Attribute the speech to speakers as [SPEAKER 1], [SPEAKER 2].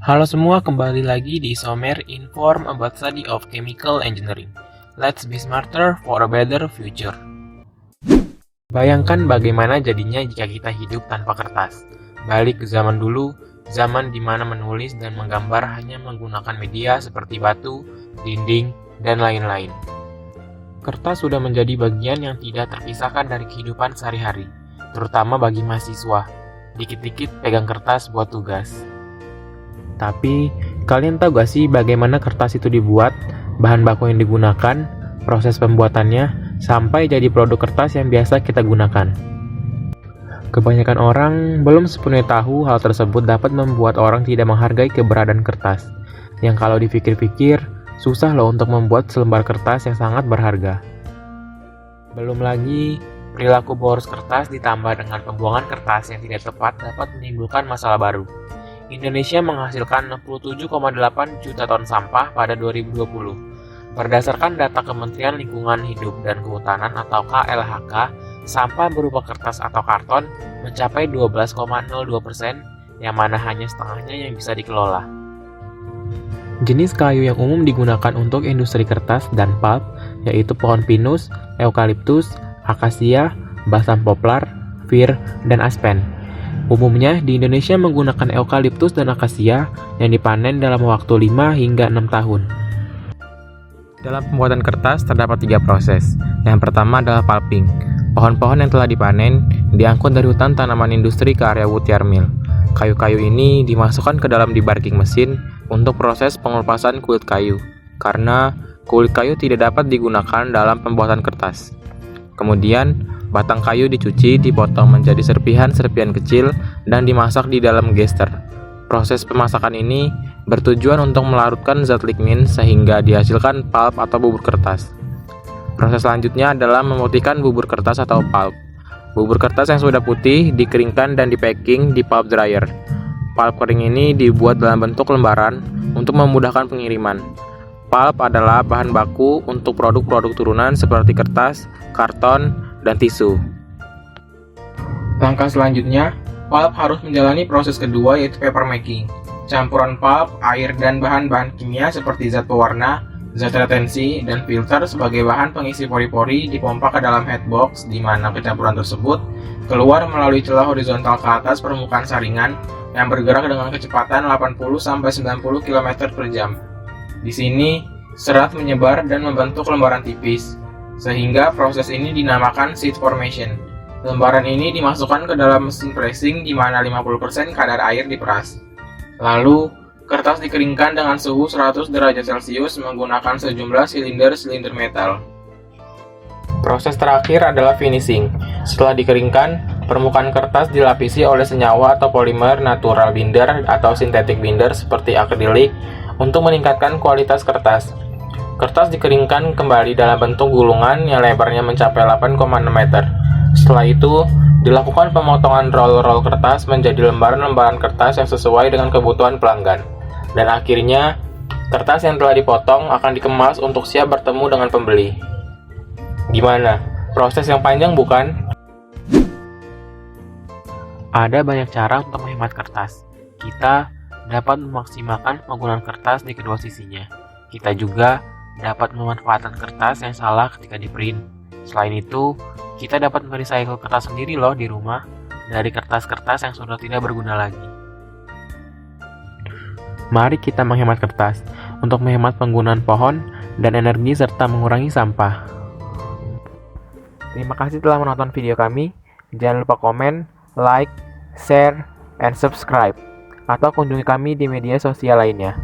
[SPEAKER 1] Halo semua, kembali lagi di Isomer Inform about Study of Chemical Engineering. Let's be smarter for a better future. Bayangkan bagaimana jadinya jika kita hidup tanpa kertas. Balik ke zaman dulu, zaman di mana menulis dan menggambar hanya menggunakan media seperti batu, dinding, dan lain-lain. Kertas sudah menjadi bagian yang tidak terpisahkan dari kehidupan sehari-hari, terutama bagi mahasiswa. Dikit-dikit pegang kertas buat tugas. Tapi, kalian tahu gak sih bagaimana kertas itu dibuat, bahan baku yang digunakan, proses pembuatannya, sampai jadi produk kertas yang biasa kita gunakan? Kebanyakan orang belum sepenuhnya tahu hal tersebut dapat membuat orang tidak menghargai keberadaan kertas, yang kalau dipikir-pikir, susah loh untuk membuat selembar kertas yang sangat berharga. Belum lagi, perilaku boros kertas ditambah dengan pembuangan kertas yang tidak tepat dapat menimbulkan masalah baru. Indonesia menghasilkan 67,8 juta ton sampah pada 2020. Berdasarkan data Kementerian Lingkungan Hidup dan Kehutanan atau KLHK, sampah berupa kertas atau karton mencapai 12,02%, yang mana hanya setengahnya yang bisa dikelola. Jenis kayu yang umum digunakan untuk industri kertas dan pulp yaitu pohon pinus, eukaliptus, akasia, balsam poplar, fir, dan aspen. Umumnya di Indonesia menggunakan eukaliptus dan akasia yang dipanen dalam waktu 5 hingga 6 tahun. Dalam pembuatan kertas terdapat 3 proses. Yang pertama adalah pulping. Pohon-pohon yang telah dipanen diangkut dari hutan tanaman industri ke area wood yard mill. Kayu-kayu ini dimasukkan ke dalam debarking mesin untuk proses pengelupasan kulit kayu, karena kulit kayu tidak dapat digunakan dalam pembuatan kertas. Kemudian, batang kayu dicuci, dipotong menjadi serpihan-serpihan kecil, dan dimasak di dalam gester. Proses pemasakan ini bertujuan untuk melarutkan zat lignin sehingga dihasilkan pulp atau bubur kertas. Proses selanjutnya adalah memutihkan bubur kertas atau pulp. Bubur kertas yang sudah putih dikeringkan dan dipacking di pulp dryer. Pulp kering ini dibuat dalam bentuk lembaran untuk memudahkan pengiriman. Pulp adalah bahan baku untuk produk-produk turunan seperti kertas, karton, dan tisu. Langkah selanjutnya, pulp harus menjalani proses kedua yaitu paper making. Campuran pulp, air, dan bahan-bahan kimia seperti zat pewarna, zat retensi, dan filter sebagai bahan pengisi pori-pori dipompa ke dalam headbox di mana kecampuran tersebut keluar melalui celah horizontal ke atas permukaan saringan yang bergerak dengan kecepatan 80-90 km per jam. Di sini, serat menyebar dan membentuk lembaran tipis, sehingga proses ini dinamakan seed formation. Lembaran ini dimasukkan ke dalam mesin pressing di mana 50% kadar air diperas. Lalu, kertas dikeringkan dengan suhu 100 derajat Celcius menggunakan sejumlah silinder-silinder metal. Proses terakhir adalah finishing. Setelah dikeringkan, permukaan kertas dilapisi oleh senyawa atau polimer natural binder atau synthetic binder seperti akrilik untuk meningkatkan kualitas kertas. Kertas dikeringkan kembali dalam bentuk gulungan yang lebarnya mencapai 8,6 meter. Setelah itu, dilakukan pemotongan roll-roll kertas menjadi lembaran-lembaran kertas yang sesuai dengan kebutuhan pelanggan. Dan akhirnya, kertas yang telah dipotong akan dikemas untuk siap bertemu dengan pembeli. Gimana? Proses yang panjang bukan? Ada banyak cara untuk menghemat kertas. Kita dapat memaksimalkan penggunaan kertas di kedua sisinya. Kita juga dapat memanfaatkan kertas yang salah ketika di-print. Selain itu, kita dapat merecycle kertas sendiri loh di rumah dari kertas-kertas yang sudah tidak berguna lagi. Mari kita menghemat kertas untuk menghemat penggunaan pohon dan energi serta mengurangi sampah. Terima kasih telah menonton video kami. Jangan lupa komen, like, share, and subscribe. Atau kunjungi kami di media sosial lainnya.